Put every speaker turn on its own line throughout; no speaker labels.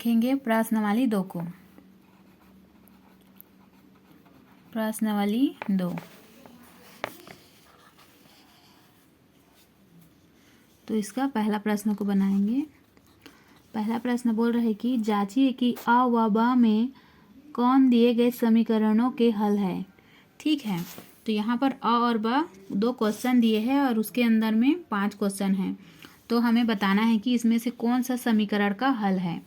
देखेंगे प्रश्नावली 2 को। प्रश्नावली 2। तो इसका पहला प्रश्न को बनाएंगे। पहला प्रश्न बोल रहे कि जांचिए कि अ व ब में कौन दिए गए समीकरणों के हल है। ठीक है, तो यहाँ पर अ और ब 2 क्वेश्चन दिए हैं और उसके अंदर में 5 क्वेश्चन हैं। तो हमें बताना है कि इसमें से कौन सा समीकरण का हल है।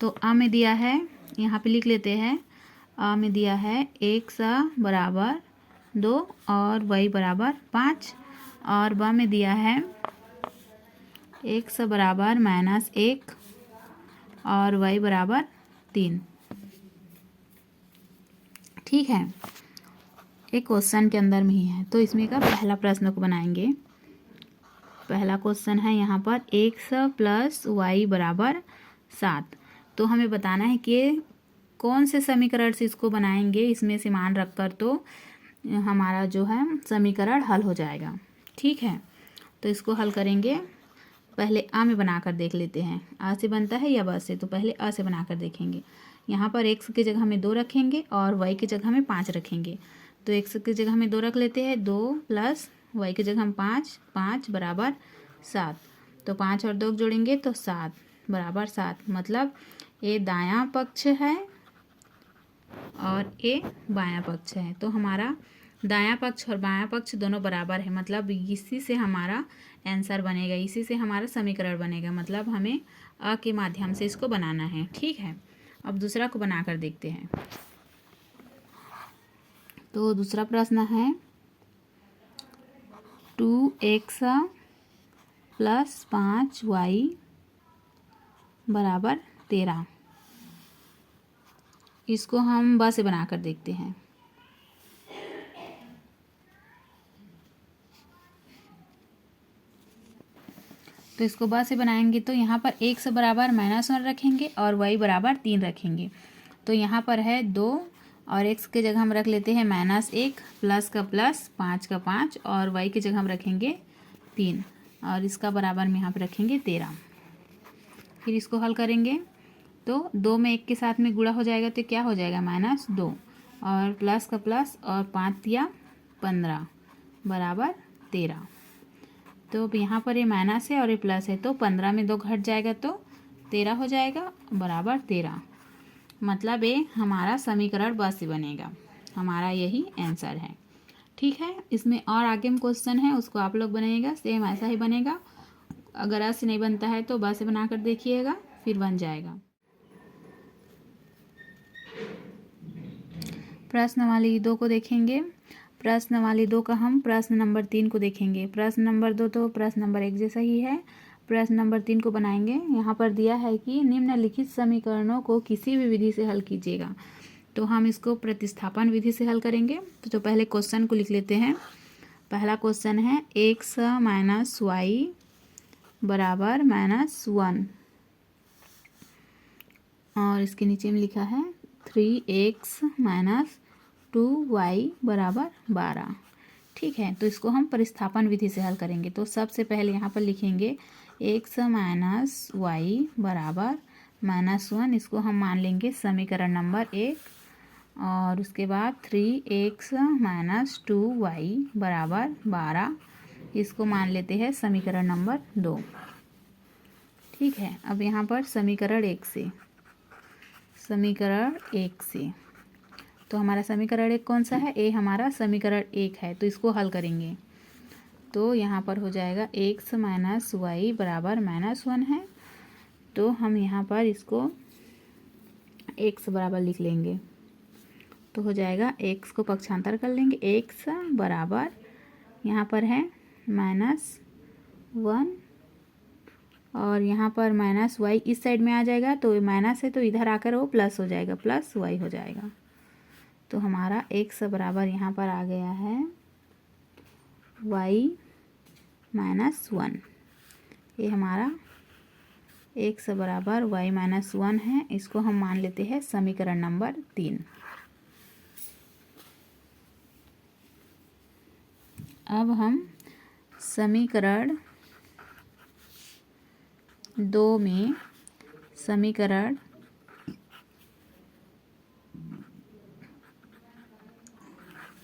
तो अ में दिया है, यहाँ पे लिख लेते हैं। अ में दिया है x बराबर 2 और y बराबर 5, और ब में दिया है x बराबर -1 और y बराबर 3। ठीक है, एक क्वेश्चन के अंदर में ही है। तो इसमें का पहला प्रश्न को बनाएंगे। पहला क्वेश्चन है यहाँ पर x प्लस वाई बराबर 7। तो हमें बताना है कि कौन से समीकरण से इसको बनाएंगे, इसमें से मान रखकर तो हमारा जो है समीकरण हल हो जाएगा। ठीक है, तो इसको हल करेंगे। पहले अ में बनाकर देख लेते हैं, अ से बनता है या ब से। तो पहले अ से बनाकर देखेंगे। यहाँ पर x की जगह हमें 2 रखेंगे और y की जगह हमें 5 रखेंगे। तो x की जगह हमें 2 रख लेते हैं, 2 प्लस y की जगह हम 5, 5 बराबर 7। तो 5 और 2 जोड़ेंगे तो 7 बराबर 7। मतलब ये दायां पक्ष है और ये बायां पक्ष है। तो हमारा दायां पक्ष और बायां पक्ष दोनों बराबर है। मतलब इसी से हमारा आंसर बनेगा, इसी से हमारा समीकरण बनेगा। मतलब हमें अ के माध्यम से इसको बनाना है। ठीक है, अब दूसरा को बनाकर देखते हैं। तो दूसरा प्रश्न है 2x प्लस 5y बराबर 13। इसको हम ब से बनाकर देखते हैं। तो इसको ब से बनाएंगे तो यहाँ पर x बराबर -1 रखेंगे और y बराबर 3 रखेंगे। तो यहाँ पर है 2 और x के जगह हम रख लेते हैं -1, प्लस का प्लस, 5 का 5, और y की जगह हम रखेंगे 3 और इसका बराबर में यहाँ पर रखेंगे 13। फिर इसको हल करेंगे तो 2 में 1 के साथ में गुणा हो जाएगा तो क्या हो जाएगा -2 और प्लस का प्लस और 5 या 15 बराबर 13। तो अब यहाँ पर ये माइनस है और ये प्लस है, तो 15 में 2 घट जाएगा तो 13 हो जाएगा बराबर 13। मतलब ये हमारा समीकरण ब से बनेगा। हमारा यही आंसर है। ठीक है, इसमें और आगे में क्वेश्चन है, उसको आप लोग बनाइएगा, सेम ऐसा ही बनेगा। अगर अ से नहीं बनता है तो ब से बनाकर देखिएगा, फिर बन जाएगा। प्रश्नावली 2 को देखेंगे। प्रश्नावली 2 का हम प्रश्न नंबर 3 को देखेंगे। प्रश्न नंबर 2 तो प्रश्न नंबर 1 जैसा ही है। प्रश्न नंबर 3 को बनाएंगे। यहाँ पर दिया है कि निम्नलिखित समीकरणों को किसी भी विधि से हल कीजिएगा। तो हम इसको प्रतिस्थापन विधि से हल करेंगे। तो पहले क्वेश्चन को लिख लेते हैं। पहला क्वेश्चन है x माइनस वाई बराबर -1 और इसके नीचे में लिखा है 3x माइनस 2y बराबर 12। ठीक है, तो इसको हम प्रतिस्थापन विधि से हल करेंगे। तो सबसे पहले यहाँ पर लिखेंगे x माइनस वाई बराबर -1। इसको हम मान लेंगे समीकरण नंबर 1। और उसके बाद 3x माइनस 2y बराबर 12, इसको मान लेते हैं समीकरण नंबर 2। ठीक है, अब यहाँ पर समीकरण 1 से तो हमारा समीकरण 1 कौन सा है? ए हमारा समीकरण 1 है। तो इसको हल करेंगे तो यहाँ पर हो जाएगा x माइनस वाई बराबर -1 है। तो हम यहाँ पर इसको x बराबर लिख लेंगे। तो हो जाएगा x को पक्षांतर कर लेंगे, x बराबर यहाँ पर है -1 और यहाँ पर माइनस वाई इस साइड में आ जाएगा। तो माइनस है तो इधर आकर वो प्लस हो जाएगा, प्लस वाई हो जाएगा। तो हमारा x बराबर यहाँ पर आ गया है y -1। ये हमारा x बराबर y -1 है। इसको हम मान लेते हैं समीकरण नंबर 3। अब हम समीकरण 2 में समीकरण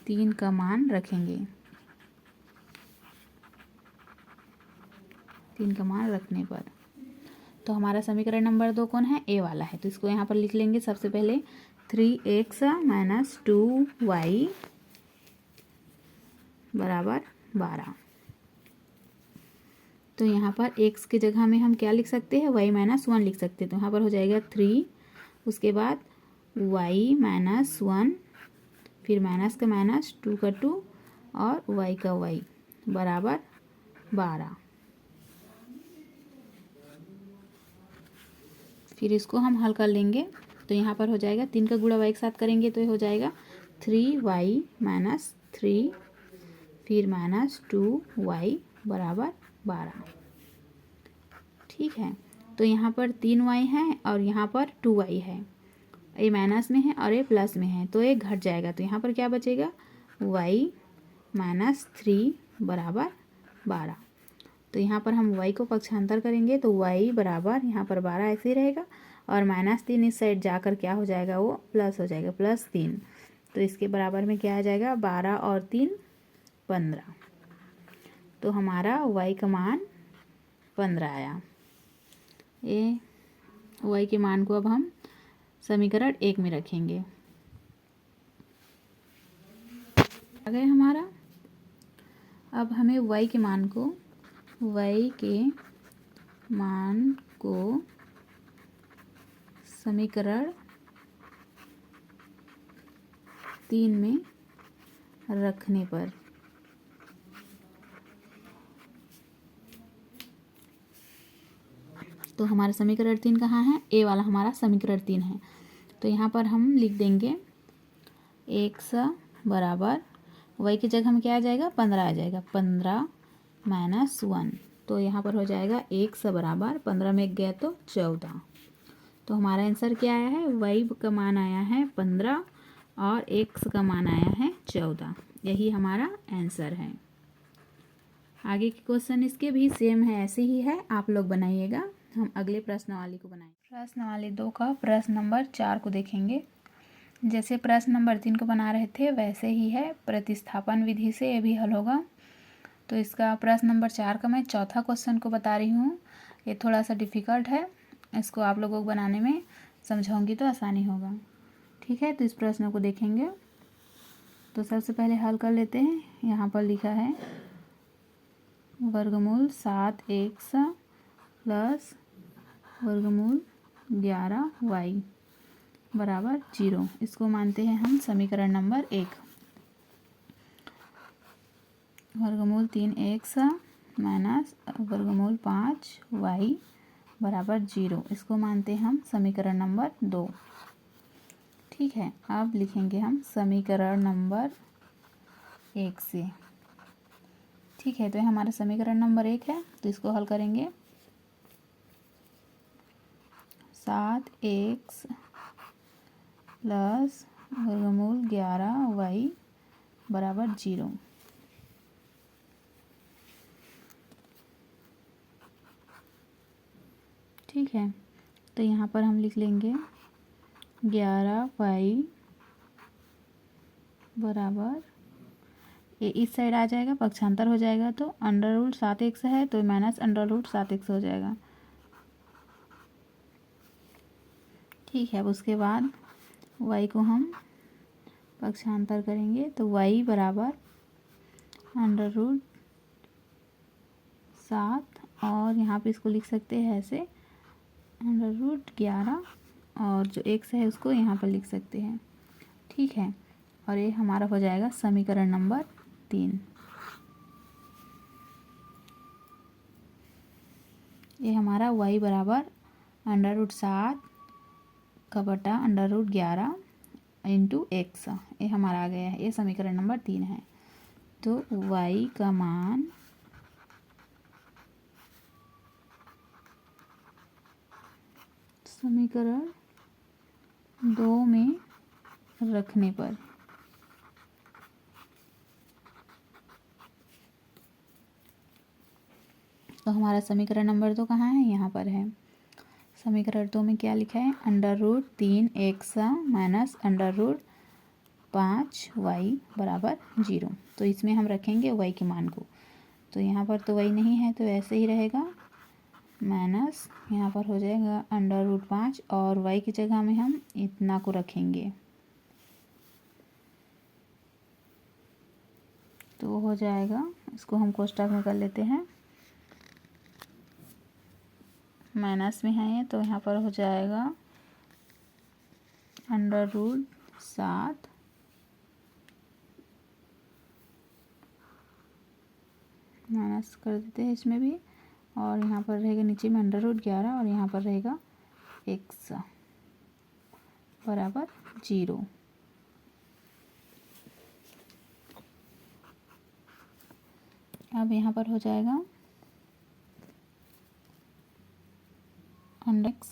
3 का मान रखेंगे। 3 का मान रखने पर तो हमारा समीकरण नंबर 2 कौन है, ए वाला है। तो इसको यहाँ पर लिख लेंगे सबसे पहले 3x माइनस 2y बराबर 12। तो यहाँ पर x की जगह में हम क्या लिख सकते हैं, y माइनस 1 लिख सकते हैं। तो यहाँ पर हो जाएगा 3, उसके बाद y माइनस 1, फिर माइनस का माइनस, 2 का 2 और y का y बराबर 12। फिर इसको हम हल कर लेंगे। तो यहाँ पर हो जाएगा 3 का गुणा y के साथ करेंगे तो ये हो जाएगा 3y माइनस 3 फिर माइनस 2y बराबर 12। ठीक है, तो यहाँ पर 3y है और यहाँ पर 2y है। ये माइनस में है और ये प्लस में है तो ये घट जाएगा। तो यहाँ पर क्या बचेगा, y माइनस 3 बराबर 12। तो यहाँ पर हम y को पक्षांतर करेंगे तो y बराबर यहाँ पर 12 ऐसे ही रहेगा और माइनस 3 इस साइड जाकर क्या हो जाएगा, वो प्लस हो जाएगा, प्लस 3। तो इसके बराबर में क्या आ जाएगा, 12 और 3 15। तो हमारा y का मान 15 आया। ये y के मान को अब हम समीकरण 1 में रखेंगे। आ गए हमारा। अब हमें y के मान को समीकरण 3 में रखने पर तो हमारा समीकरण 3 कहाँ है, ए वाला हमारा समीकरण 3 है। तो यहाँ पर हम लिख देंगे x बराबर y की जगह में क्या आ जाएगा, 15 आ जाएगा, 15 माइनस 1। तो यहाँ पर हो जाएगा x बराबर 15 में 1 गया तो 14। तो हमारा आंसर क्या आया है, y का मान आया है 15 और x का मान आया है 14। यही हमारा आंसर है। आगे के क्वेश्चन इसके भी सेम है, ऐसे ही है, आप लोग बनाइएगा। हम अगले प्रश्नवाली को बनाएंगे। प्रश्नवाली 2 का प्रश्न नंबर 4 को देखेंगे। जैसे प्रश्न नंबर 3 को बना रहे थे वैसे ही है, प्रतिस्थापन विधि से ये भी हल होगा। तो इसका प्रश्न नंबर 4 का मैं चौथा क्वेश्चन को बता रही हूँ। ये थोड़ा सा डिफ़िकल्ट है, इसको आप लोगों को बनाने में समझाऊंगी तो आसानी होगा। ठीक है, तो इस प्रश्न को देखेंगे। तो सबसे पहले हल कर लेते हैं। यहाँ पर लिखा है वर्गमूल 7x प्लस वर्गमूल 11y बराबर 0। इसको मानते हैं हम समीकरण नंबर 1। वर्गमूल 3x माइनस वर्गमूल 5y बराबर 0, इसको मानते हैं हम समीकरण नंबर 2। ठीक है, अब लिखेंगे हम समीकरण नंबर 1 से। ठीक है, तो ये हमारा समीकरण नंबर 1 है, तो इसको हल करेंगे। 7x प्लस वर्गमूल 11y बराबर 0। ठीक है, तो यहाँ पर हम लिख लेंगे 11y बराबर, ये इस साइड आ जाएगा, पक्षांतर हो जाएगा तो अंडर रूट 7x है तो माइनस अंडर रूट 7x हो जाएगा। ठीक है, अब उसके बाद y को हम पक्षांतर करेंगे तो y बराबर अंडर रूट 7 और यहाँ पे इसको लिख सकते हैं ऐसे अंडर रूट 11 और जो x है उसको यहाँ पर लिख सकते हैं। ठीक है, और ये हमारा हो जाएगा समीकरण नंबर 3। ये हमारा y बराबर अंडर रूट 7 का बटा अंडर रूट 11 इंटू एक्स, ये हमारा आ गया है। ये समीकरण नंबर 3 है। तो y का मान समीकरण 2 में रखने पर तो हमारा समीकरण नंबर 2 कहाँ है, यहाँ पर है। समीकरण 2 में क्या लिखा है, under root 3x minus under root 5y बराबर 0। तो इसमें हम रखेंगे y के मान को। तो यहाँ पर तो y नहीं है तो ऐसे ही रहेगा, माइनस यहाँ पर हो जाएगा √5 और y की जगह में हम इतना को रखेंगे। तो हो जाएगा, इसको हम कोष्ठक में कर लेते हैं, माइनस में है ये तो यहाँ पर हो जाएगा √7 माइनस कर देते हैं इसमें भी, और यहाँ पर रहेगा नीचे में √11 और यहाँ पर रहेगा x बराबर 0। अब यहाँ पर हो जाएगा x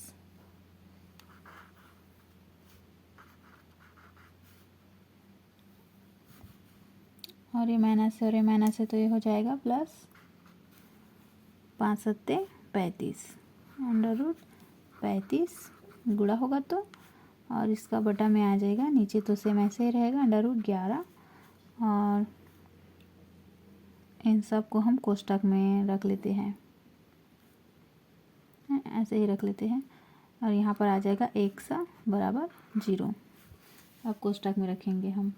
और ये माइनस है और ये माइनस है तो ये हो जाएगा प्लस 5 सत्ते 35 √35 गुणा होगा तो, और इसका बटा में आ जाएगा, नीचे तो सेम ऐसे ही रहेगा √11 और इन सब को हम कोष्ठक में रख लेते हैं, ऐसे ही रख लेते हैं और यहाँ पर आ जाएगा x बराबर 0। अब कोष्ठक में रखेंगे हम,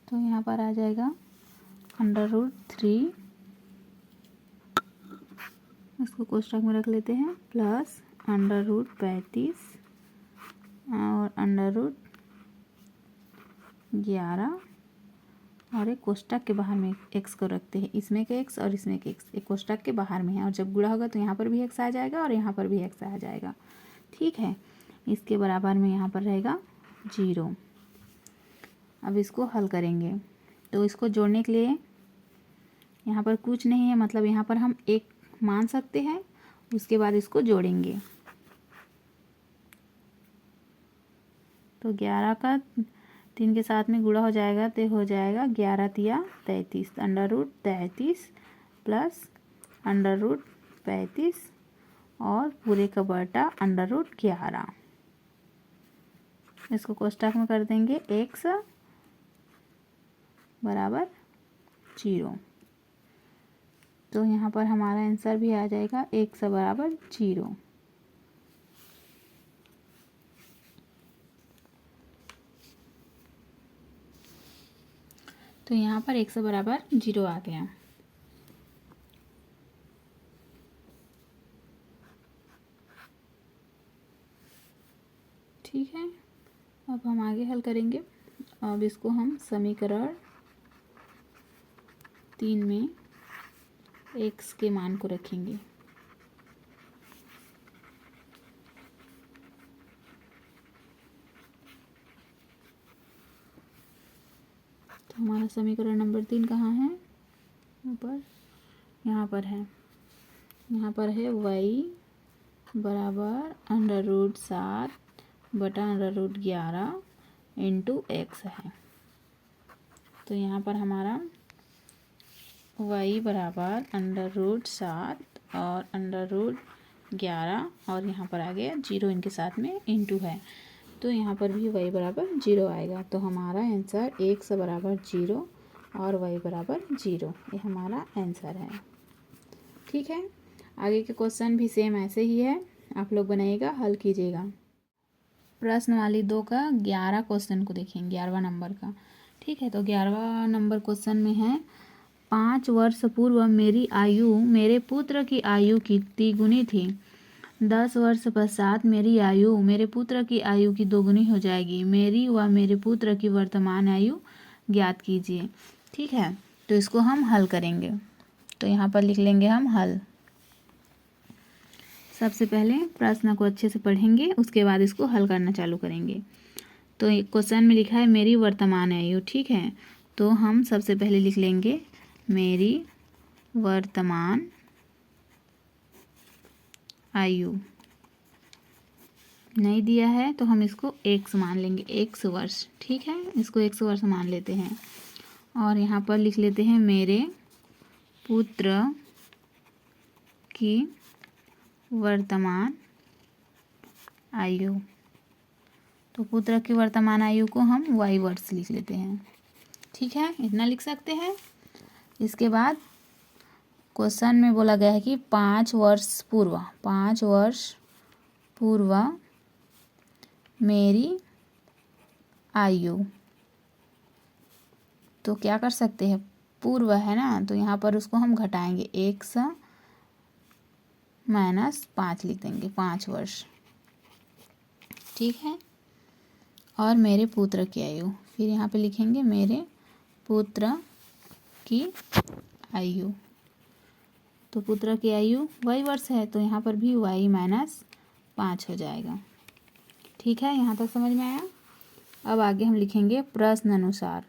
तो यहाँ पर आ जाएगा √3, इसको कोष्ठक में रख लेते हैं, प्लस √35 और √11 और एक कोष्ठक के बाहर में x को रखते हैं, इसमें के x और इसमें के x, एक कोष्ठक के बाहर में है और जब गुणा होगा तो यहाँ पर भी x आ जाएगा और यहाँ पर भी x आ जाएगा। ठीक है, इसके बराबर में यहाँ पर रहेगा 0। अब इसको हल करेंगे तो इसको जोड़ने के लिए यहाँ पर कुछ नहीं है, मतलब यहाँ पर हम 1 मान सकते हैं, उसके बाद इसको जोड़ेंगे तो 11 का 3 के साथ में गुणा हो जाएगा तो हो जाएगा 11 तिया 33 √33 प्लस √35 और पूरे का बटा √11। इसको कोष्ठक में कर देंगे x बराबर 0। तो यहाँ पर हमारा आंसर भी आ जाएगा x बराबर 0। तो यहाँ पर x बराबर 0 आ गया। ठीक है, अब हम आगे हल करेंगे। अब इसको हम समीकरण 3 में x के मान को रखेंगे। तो हमारा समीकरण नंबर 3 कहाँ है? ऊपर यहाँ पर है, यहाँ पर है y बराबर √7 बटा √11 इंटू x है। तो यहाँ पर हमारा y बराबर √7 और √11 और यहाँ पर आ गया 0 इनके साथ में इंटू है, तो यहाँ पर भी y बराबर 0 आएगा। तो हमारा आंसर x बराबर 0 और y बराबर 0, ये हमारा आंसर है। ठीक है, आगे के क्वेश्चन भी सेम ऐसे ही है, आप लोग बनाइएगा, हल कीजिएगा। प्रश्नवाली 2 का 11 क्वेश्चन को देखेंगे, 11वां नंबर का। ठीक है, तो 11वां नंबर क्वेश्चन में है 5 वर्ष पूर्व मेरी आयु मेरे पुत्र की आयु की तिगुनी थी। 10 वर्ष पश्चात मेरी आयु मेरे पुत्र की आयु की दोगुनी हो जाएगी। मेरी व मेरे पुत्र की वर्तमान आयु ज्ञात कीजिए। ठीक है, तो इसको हम हल करेंगे। तो यहाँ पर लिख लेंगे हम हल। सबसे पहले प्रश्न को अच्छे से पढ़ेंगे, उसके बाद इसको हल करना चालू करेंगे। तो क्वेश्चन में लिखा है मेरी वर्तमान आयु। ठीक है, तो हम सबसे पहले लिख लेंगे मेरी वर्तमान आयु। नहीं दिया है तो हम इसको x मान लेंगे, x वर्ष। ठीक है, इसको x वर्ष मान लेते हैं और यहाँ पर लिख लेते हैं मेरे पुत्र की वर्तमान आयु तो पुत्र की वर्तमान आयु को हम y वर्ष लिख लेते हैं। ठीक है, इतना लिख सकते हैं। इसके बाद क्वेश्चन में बोला गया है कि 5 वर्ष पूर्व मेरी आयु। तो क्या कर सकते हैं, पूर्व है ना, तो यहाँ पर उसको हम घटाएंगे, 100 माइनस 5 लिख देंगे, 5 वर्ष। ठीक है, और मेरे पुत्र की आयु, फिर यहाँ पे लिखेंगे मेरे पुत्र की आयु। तो पुत्र की आयु y वर्ष है, तो यहाँ पर भी y माइनस 5 हो जाएगा। ठीक है, यहाँ तक समझ में आया। अब आगे हम लिखेंगे प्रश्न अनुसार।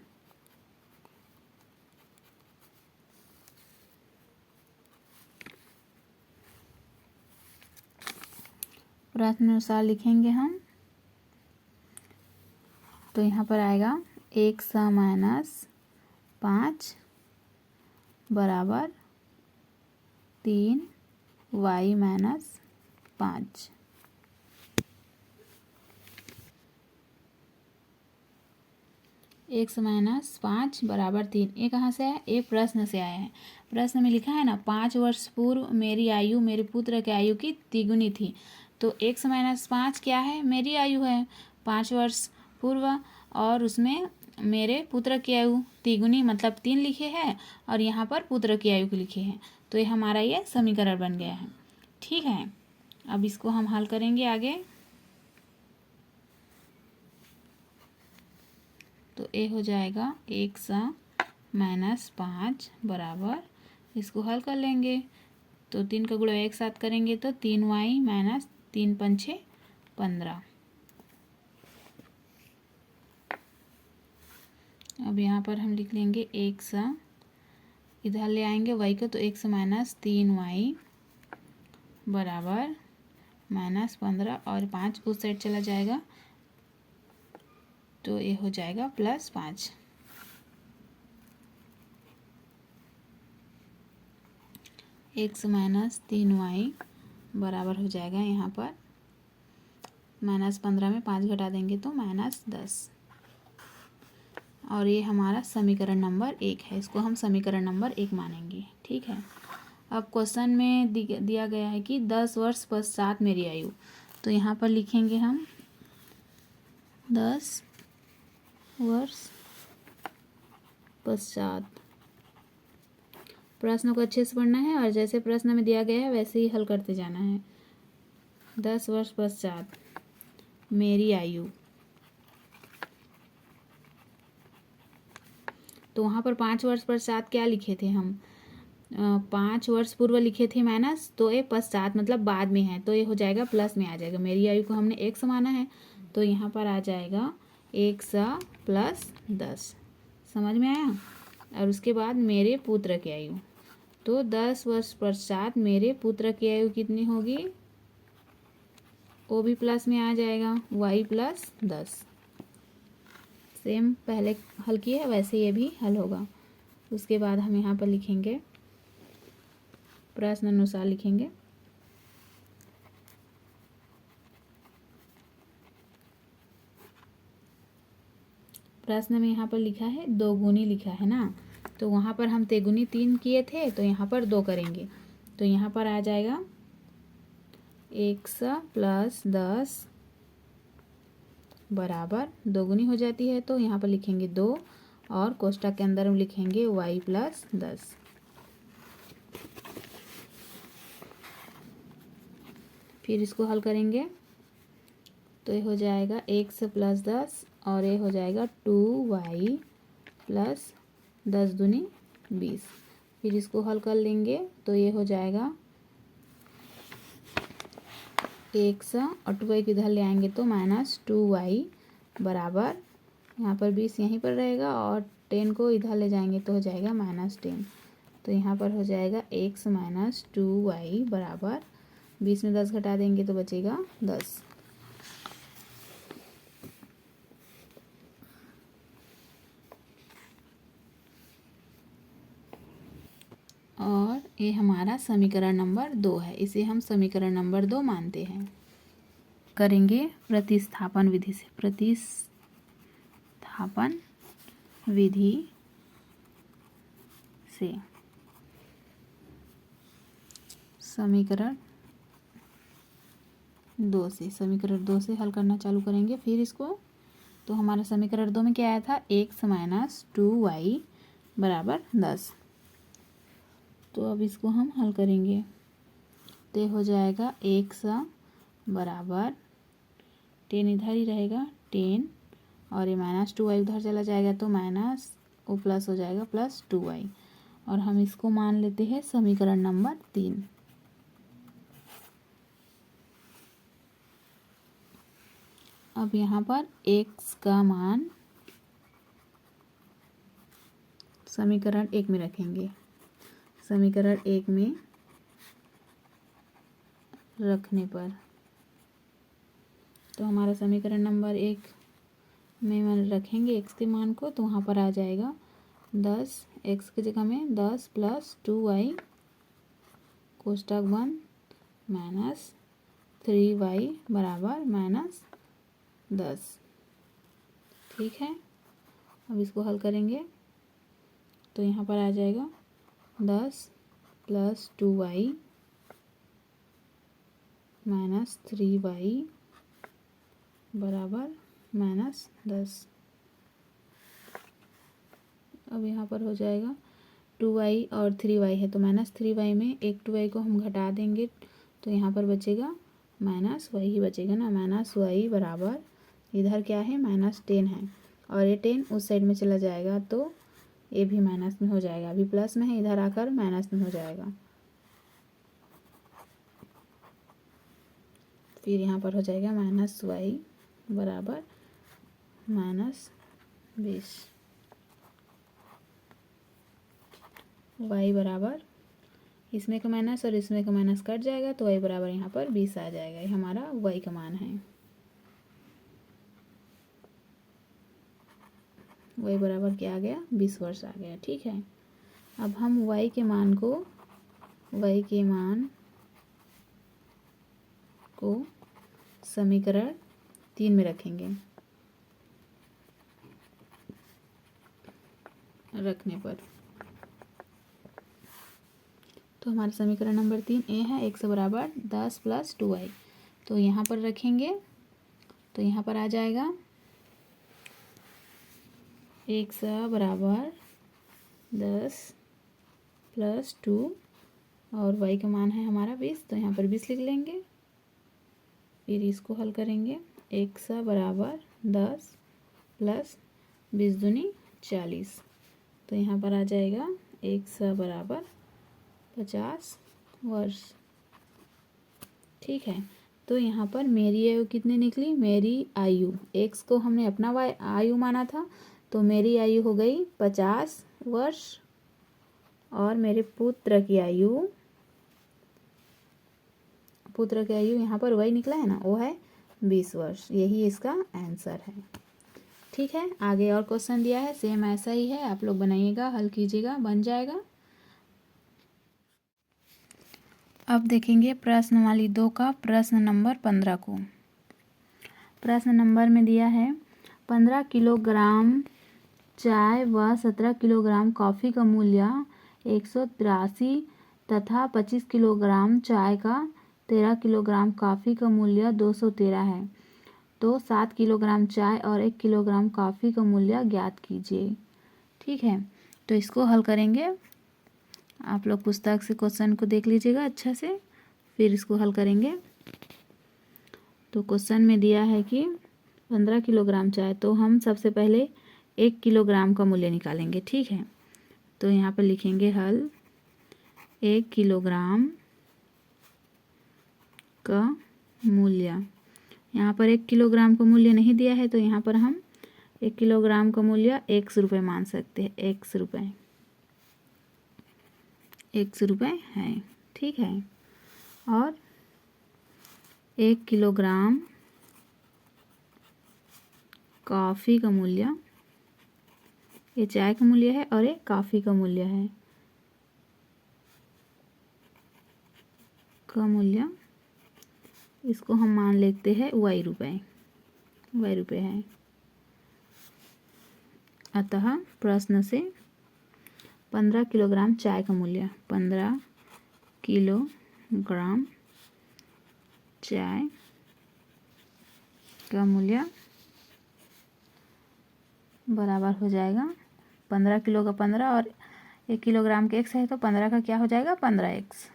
प्रश्न अनुसार लिखेंगे हम, तो यहाँ पर आएगा 100 माइनस 5 बराबर 3y माइनस 5। x माइनस 5 बराबर 3, ये कहाँ से है, ये प्रश्न से आया है। प्रश्न में लिखा है ना, 5 वर्ष पूर्व मेरी आयु मेरे पुत्र की आयु की तिगुनी थी। तो x माइनस 5 क्या है, मेरी आयु है 5 वर्ष पूर्व, और उसमें मेरे पुत्र की आयु तिगुनी मतलब 3 लिखे हैं, और यहाँ पर पुत्र की आयु को लिखे हैं। तो ये हमारा ये समीकरण बन गया है। ठीक है, अब इसको हम हल करेंगे आगे। तो ये हो जाएगा 100 माइनस 5 बराबर, इसको हल कर लेंगे तो 3 का गुणा एक साथ करेंगे तो 3y माइनस 3 पंछे 15। अब यहाँ पर हम लिख लेंगे 100, इधर ले आएंगे y को, तो 100 माइनस 3y बराबर माइनस 15, और 5 उस साइड चला जाएगा, तो ये हो जाएगा प्लस 5। x माइनस 3y बराबर हो जाएगा, यहाँ पर माइनस 15 में 5 घटा देंगे तो माइनस 10। और ये हमारा समीकरण नंबर 1 है, इसको हम समीकरण नंबर 1 मानेंगे। ठीक है, अब क्वेश्चन में दिया गया है कि 10 वर्ष पश्चात मेरी आयु। तो यहाँ पर लिखेंगे हम 10 वर्ष पश्चात। प्रश्न को अच्छे से पढ़ना है और जैसे प्रश्न में दिया गया है वैसे ही हल करते जाना है। 10 वर्ष पश्चात मेरी आयु, तो वहाँ पर 5 वर्ष पश्चात क्या लिखे थे हम, 5 वर्ष पूर्व लिखे थे माइनस, तो ये पश्चात मतलब बाद में है, तो ये हो जाएगा प्लस में आ जाएगा। मेरी आयु को हमने 100 माना है, तो यहाँ पर आ जाएगा 100 प्लस 10। समझ में आया। और उसके बाद मेरे पुत्र की आयु, तो 10 वर्ष पश्चात मेरे पुत्र की आयु कितनी होगी, वो भी प्लस में आ जाएगा, y प्लस 10। सेम पहले हल किए वैसे ये भी हल होगा। उसके बाद हम यहाँ पर लिखेंगे प्रश्न अनुसार लिखेंगे। प्रश्न में यहाँ पर लिखा है 2 गुनी लिखा है ना, तो वहाँ पर हम तेगुनी 3 किए थे, तो यहाँ पर 2 करेंगे, तो यहाँ पर आ जाएगा 100 प्लस 10 बराबर 2 गुनी हो जाती है, तो यहाँ पर लिखेंगे 2, और कोष्ठक के अंदर हम लिखेंगे y प्लस 10। फिर इसको हल करेंगे तो ये हो जाएगा 100 प्लस 10, और ये हो जाएगा 2y प्लस 10 दूनी 20। फिर इसको हल कर लेंगे तो ये हो जाएगा 100, और 2y को इधर ले आएंगे तो माइनस 2y बराबर, यहाँ पर 20 यहीं पर रहेगा, और 10 को इधर ले जाएंगे तो हो जाएगा माइनस 10। तो यहाँ पर हो जाएगा 1 माइनस 2y बराबर 20 में 10 घटा देंगे तो बचेगा 10। और ये हमारा समीकरण नंबर 2 है, इसे हम समीकरण नंबर 2 मानते हैं। करेंगे प्रतिस्थापन विधि से। प्रतिस्थापन विधि से समीकरण 2 से हल करना चालू करेंगे। फिर इसको, तो हमारा समीकरण 2 में क्या आया था, x माइनस 2y बराबर 10। तो अब इसको हम हल करेंगे तो हो जाएगा x बराबर 10, इधर ही रहेगा 10, और ये माइनस 2y उधर चला जाएगा तो माइनस वो प्लस हो जाएगा प्लस 2y, और हम इसको मान लेते हैं समीकरण नंबर 3। अब यहाँ पर x का मान समीकरण 1 में रखेंगे। समीकरण 1 में रखने पर तो हमारा समीकरण नंबर 1 में रखेंगे x के मान को, तो वहाँ पर आ जाएगा 10, x की जगह में 10 प्लस 2y कोष्टक बंद माइनस 3y बराबर माइनस 10। ठीक है, अब इसको हल करेंगे तो यहाँ पर आ जाएगा 10 प्लस 2y माइनस 3y बराबर माइनस 10। अब यहाँ पर हो जाएगा 2y और 3y है तो माइनस 3y में एक 2y को हम घटा देंगे तो यहाँ पर बचेगा माइनस y ही बचेगा ना। माइनस y बराबर, इधर क्या है माइनस 10 है और ये 10 उस साइड में चला जाएगा तो ये भी माइनस में हो जाएगा। अभी प्लस में है, इधर आकर माइनस में हो जाएगा। फिर यहाँ पर हो जाएगा माइनस y बराबर माइनस 20। y बराबर, इसमें का माइनस और इसमें का माइनस कट जाएगा तो y बराबर यहाँ पर 20 आ जाएगा। ये हमारा y का मान है। y बराबर क्या आ गया, 20 वर्ष आ गया। ठीक है, अब हम y के मान को समीकरण 3 में रखेंगे। रखने पर तो हमारा समीकरण नंबर 3 ए है, x बराबर 10 प्लस 2y, तो यहाँ पर रखेंगे तो यहाँ पर आ जाएगा x बराबर 10 प्लस 2 और y का मान है हमारा 20, तो यहाँ पर 20 लिख लेंगे। फिर इसको हल करेंगे, x बराबर 10 प्लस 20 दूनी 40, तो यहाँ पर आ जाएगा x बराबर 50 वर्ष। ठीक है, तो यहाँ पर मेरी आयु कितनी निकली, मेरी आयु, x को हमने अपना आयु माना था तो मेरी आयु हो गई 50 वर्ष और मेरे पुत्र की आयु यहाँ पर वही निकला है ना, वो है 20 वर्ष। यही इसका आंसर है। ठीक है, आगे और क्वेश्चन दिया है, सेम ऐसा ही है, आप लोग बनाइएगा, हल कीजिएगा, बन जाएगा। अब देखेंगे प्रश्नवाली 2 का प्रश्न नंबर 15 को। प्रश्न नंबर में दिया है 15 किलोग्राम चाय व 17 किलोग्राम कॉफ़ी का मूल्य 183 तथा 25 किलोग्राम चाय का 13 किलोग्राम कॉफ़ी का मूल्य 213 है, तो 7 किलोग्राम चाय और 1 किलोग्राम कॉफ़ी का मूल्य ज्ञात कीजिए। ठीक है, तो इसको हल करेंगे। आप लोग पुस्तक से क्वेश्चन को देख लीजिएगा अच्छा से, फिर इसको हल करेंगे। तो क्वेश्चन में दिया है कि 15 किलोग्राम चाय, तो हम सबसे पहले 1 किलोग्राम का मूल्य निकालेंगे। ठीक है, तो यहाँ पर लिखेंगे हल, 1 किलोग्राम का मूल्य, यहाँ पर 1 किलोग्राम का मूल्य नहीं दिया है तो यहाँ पर हम 1 किलोग्राम का मूल्य 100 रुपये मान सकते हैं। 100 रुपये, 100 रुपये है। ठीक है, और 1 किलोग्राम कॉफ़ी का मूल्य, ये चाय का मूल्य है और ये कॉफ़ी का मूल्य है, का मूल्य इसको हम मान लेते हैं y रुपए है। अतः प्रश्न से 15 किलोग्राम चाय का मूल्य, 15 किलोग्राम चाय का मूल्य बराबर हो जाएगा 15 किलो का 15 और 1 किलोग्राम के x है तो 15 का क्या हो जाएगा 15x।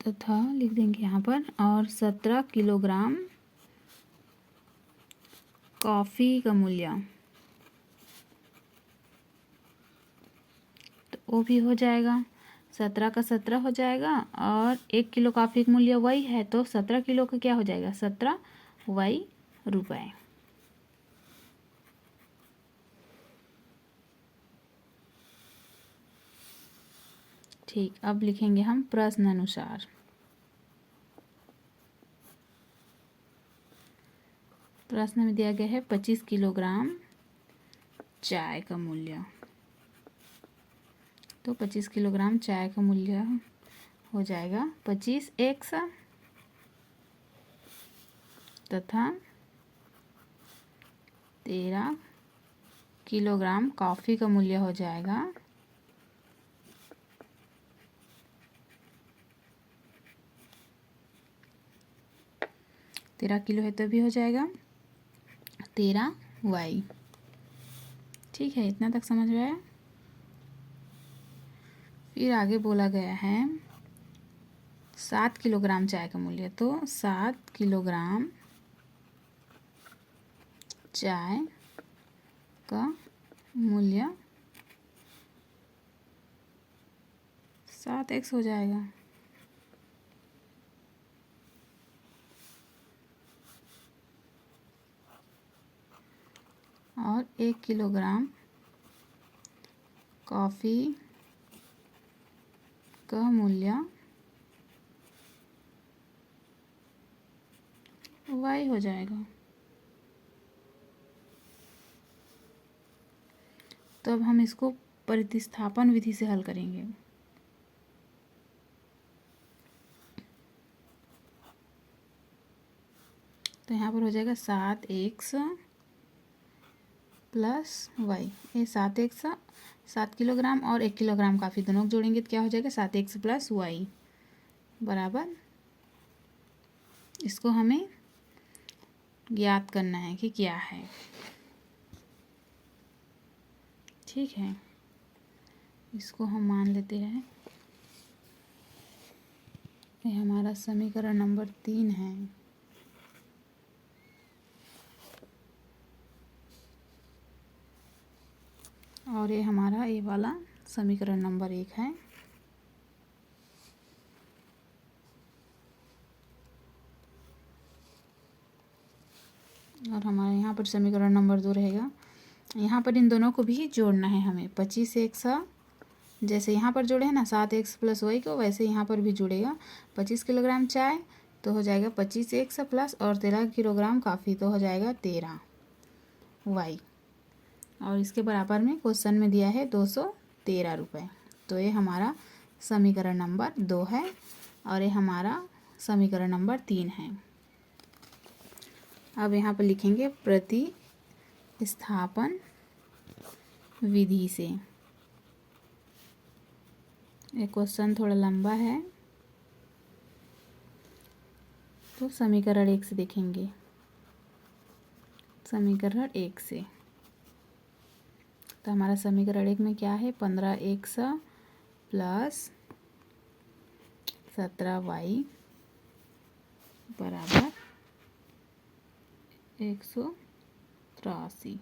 तथा लिख देंगे यहाँ पर, और 17 किलोग्राम कॉफ़ी का मूल्य, तो वो भी हो जाएगा 17 का 17 हो जाएगा, और 1 किलो कॉफ़ी का मूल्य वही है तो 17 किलो का क्या हो जाएगा 17 वही रुपए। ठीक, अब लिखेंगे हम प्रश्न अनुसार। प्रश्न में दिया गया है 25 किलोग्राम चाय का मूल्य, तो 25 किलोग्राम चाय का मूल्य हो जाएगा 25x तथा 13 किलोग्राम कॉफ़ी का मूल्य हो जाएगा 13 किलो है तो भी हो जाएगा 13y। ठीक है, इतना तक समझ में आया। फिर आगे बोला गया है 7 किलोग्राम चाय का मूल्य, तो 7 किलोग्राम चाय का मूल्य 7x हो जाएगा। और 1 किलोग्राम कॉफ़ी का मूल्य y हो जाएगा। तो अब हम इसको प्रतिस्थापन विधि से हल करेंगे। तो यहाँ पर हो जाएगा 7x प्लस वाई, ये 7x 7 किलोग्राम और 1 किलोग्राम काफ़ी दोनों को जोड़ेंगे तो क्या हो जाएगा 7x प्लस वाई बराबर, इसको हमें ज्ञात करना है कि क्या है। ठीक है, इसको हम मान लेते हैं ये हमारा समीकरण नंबर 3 है। और ये हमारा ये वाला समीकरण नंबर 1 है। और हमारा यहाँ पर समीकरण नंबर 2 रहेगा। यहाँ पर इन दोनों को भी जोड़ना है हमें। 25x जैसे यहाँ पर जोड़े हैं ना 7x प्लस वाई को, वैसे यहाँ पर भी जुड़ेगा। 25 किलोग्राम चाय तो हो जाएगा 25x प्लस, और 13 किलोग्राम काफ़ी तो हो जाएगा 13y। और इसके बराबर में क्वेश्चन में दिया है 213 रुपये। तो ये हमारा समीकरण नंबर 2 है और ये हमारा समीकरण नंबर 3 है। अब यहाँ पर लिखेंगे प्रतिस्थापन विधि से। ये क्वेश्चन थोड़ा लंबा है तो समीकरण 1 से देखेंगे। समीकरण 1 से तो हमारा समीकरण 1 में क्या है 15x प्लस 17y बराबर 183।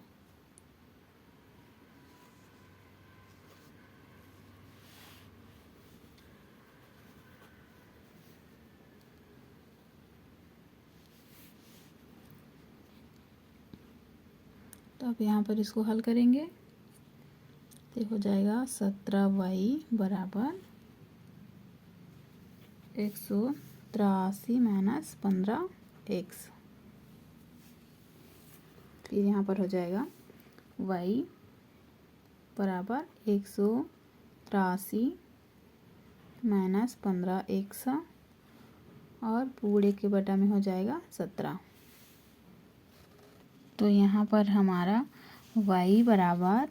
तो अब यहाँ पर इसको हल करेंगे तो हो जाएगा 17y बराबर 183 माइनस 15x। फिर यहाँ पर हो जाएगा y बराबर 183 83 माइनस 15 100 और पूरे के बटा में हो जाएगा 17। तो यहाँ पर हमारा y बराबर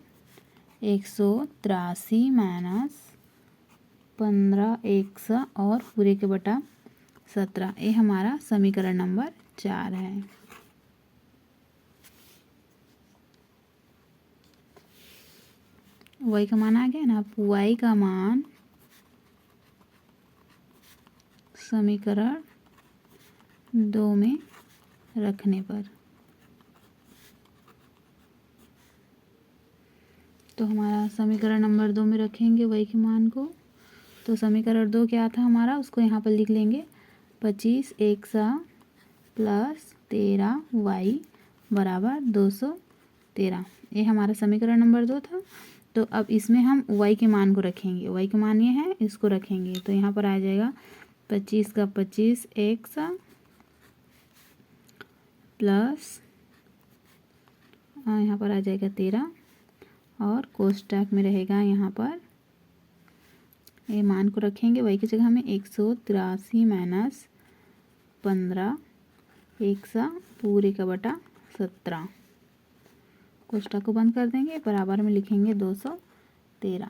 183 माइनस 15 100 और पूरे के बटा 17, ये हमारा समीकरण नंबर 4 है। y का मान आ गया ना। y का मान समीकरण 2 में रखने पर, तो हमारा समीकरण नंबर 2 में रखेंगे y के मान को। तो समीकरण 2 क्या था हमारा, उसको यहाँ पर लिख लेंगे 25 100 प्लस 13y बराबर 213। ये हमारा समीकरण नंबर 2 था। तो अब इसमें हम y के मान को रखेंगे। y के मान ये है, इसको रखेंगे। तो यहाँ पर आ जाएगा 25 का 25 100 प्लस यहाँ पर आ जाएगा 13 और कोष्टक में रहेगा यहाँ पर ये मान को रखेंगे। y की जगह हमें 183 माइनस 15 100 पूरे का बटा 17, कोष्टक को बंद कर देंगे, बराबर में लिखेंगे 213।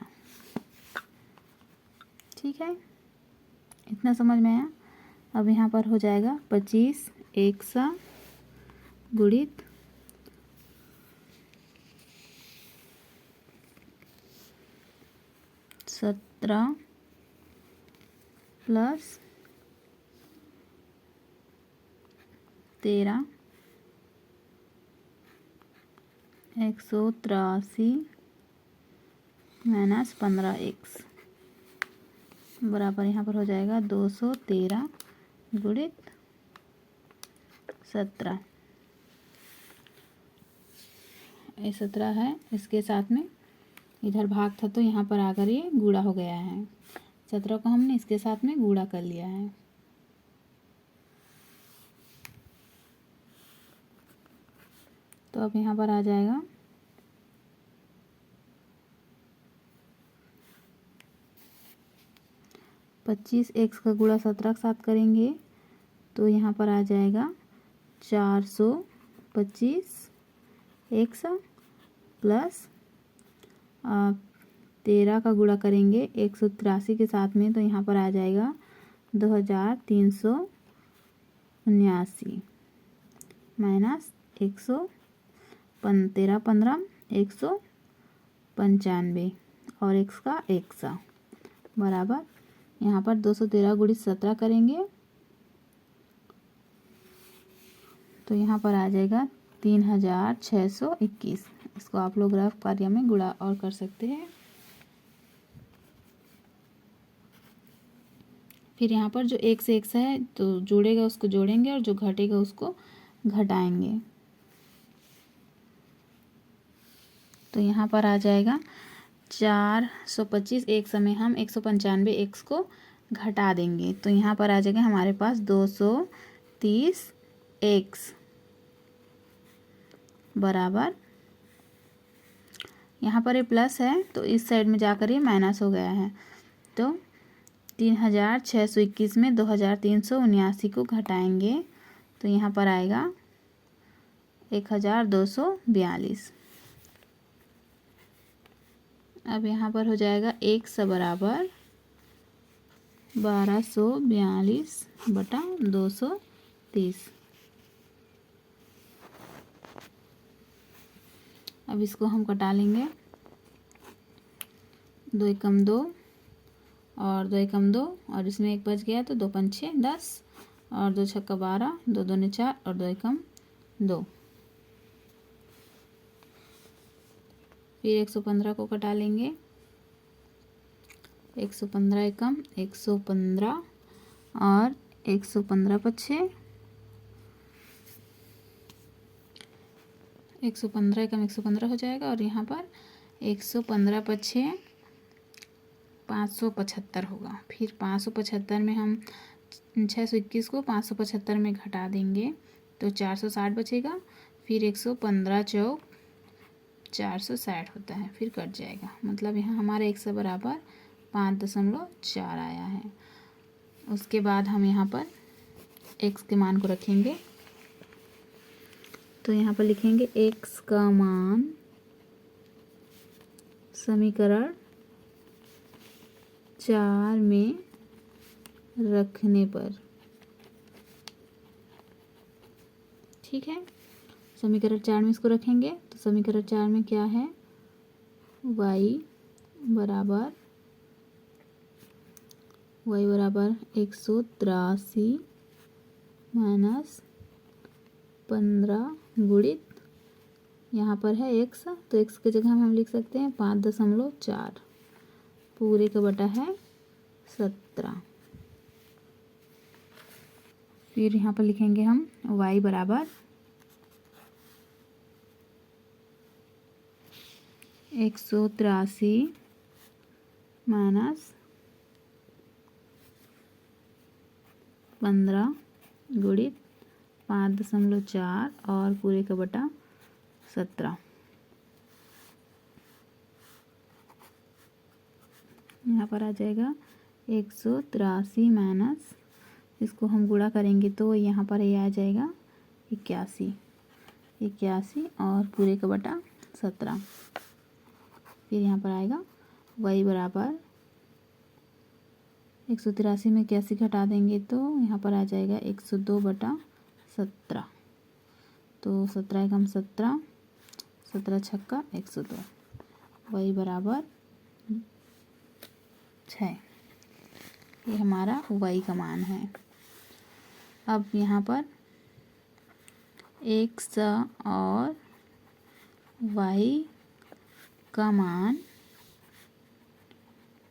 ठीक है, इतना समझ में आया। अब यहाँ पर हो जाएगा 25 100 गुणित 17 प्लस 13 183 माइनस 15 x बराबर यहाँ पर हो जाएगा 213 गुणित 17। ये 17 है, इसके साथ में इधर भाग था तो यहाँ पर आकर ये गुणा हो गया है। 17 को हमने इसके साथ में गुणा कर लिया है। तो अब यहाँ पर आ जाएगा 25 x का गुणा 17 के साथ करेंगे तो यहाँ पर आ जाएगा 425 x प्लस 13 का गुणा करेंगे 183 के साथ में, तो यहाँ पर आ जाएगा 2379 माइनस 13 15 195 और x का 100 बराबर यहाँ पर 213 गुणित 17 करेंगे तो यहाँ पर आ जाएगा 3621। इसको आप लोग रफ कार्य में गुणा और कर सकते हैं। फिर यहाँ पर जो एक से एक है तो जुड़ेगा उसको जोड़ेंगे और जो घटेगा उसको घटाएंगे। तो यहाँ पर आ जाएगा 425 एक समय हम 195 x को घटा देंगे तो यहाँ पर आ जाएगा हमारे पास 230 x बराबर, यहाँ पर ये प्लस है तो इस साइड में जाकर ये माइनस हो गया है। तो 3621 में 2379 को घटाएंगे तो यहाँ पर आएगा 1242। अब यहाँ पर हो जाएगा x बराबर 1242 बटा 230। अब इसको हम कटा लेंगे, 2 एकम 2 और 2 एकम 2 और इसमें एक बच गया तो 2 पंच 6 10 और 2 छक्का 12 2 दूनी 4 और 2 एकम 2। फिर 115 को कटा लेंगे, 115 एकम 115 और 115 पच्छे 115 एकम 115 हो जाएगा और यहाँ पर 115 पच्छे 575 होगा। फिर 575 में हम 621 को 575 में घटा देंगे तो 460 बचेगा। फिर 115 चौक 460 होता है, फिर कट जाएगा। मतलब यहाँ हमारा x बराबर 5.4 आया है। उसके बाद हम यहाँ पर x के मान को रखेंगे, तो यहाँ पर लिखेंगे x का मान समीकरण 4 में रखने पर, ठीक है। समीकरण 4 में इसको रखेंगे तो समीकरण 4 में क्या है, y बराबर 183 माइनस 15 गुणित, यहाँ पर है x, तो x की जगह हम लिख सकते हैं 5.4 पूरे का बटा है 17। फिर यहाँ पर लिखेंगे हम y बराबर 183 माइनस 15 गुणित 5.4 और पूरे का बटा 17। यहाँ पर आ जाएगा 183 माइनस, इसको हम गुणा करेंगे तो यहाँ पर ये आ जाएगा 81 और पूरे का बटा 17। फिर यहाँ पर आएगा y बराबर 183 में 81 घटा देंगे तो यहाँ पर आ जाएगा 102/17, तो 17 एकम 17, 17 छक्का 102, y बराबर 6। ये हमारा y का मान है। अब यहाँ पर x और y का मान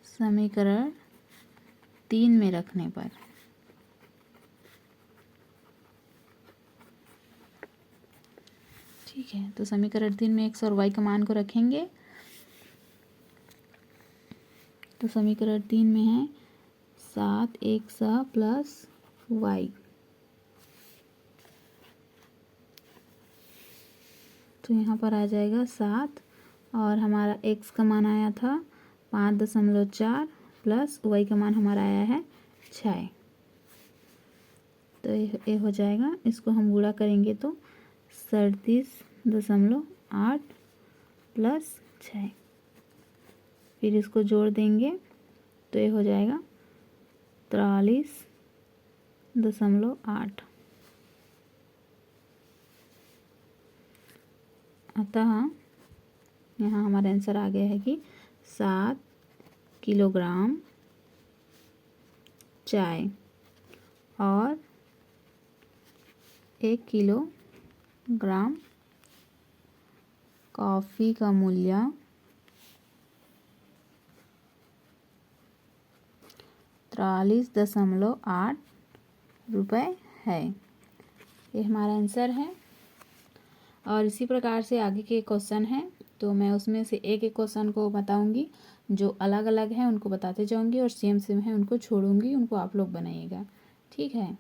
समीकरण 3 में रखने पर, ठीक है। तो समीकरण 3 में x और y का मान को रखेंगे, तो समीकरण 3 में है 7x प्लस y, तो यहाँ पर आ जाएगा 7 और हमारा x का मान आया था 5.4 प्लस y का मान हमारा आया है 6, तो ये हो जाएगा। इसको हम गुणा करेंगे तो 37.8 प्लस 6, फिर इसको जोड़ देंगे तो ये हो जाएगा 43.8। अतः यहाँ हमारा आंसर आ गया है कि 7 किलोग्राम चाय और 1 किलोग्राम कॉफ़ी का मूल्य 43.8 रुपये है। ये हमारा आंसर है। और इसी प्रकार से आगे के क्वेश्चन हैं, तो मैं उसमें से एक एक क्वेश्चन को बताऊंगी, जो अलग अलग हैं उनको बताते जाऊंगी और सेम सेम है उनको छोड़ूंगी, उनको आप लोग बनाइएगा, ठीक है।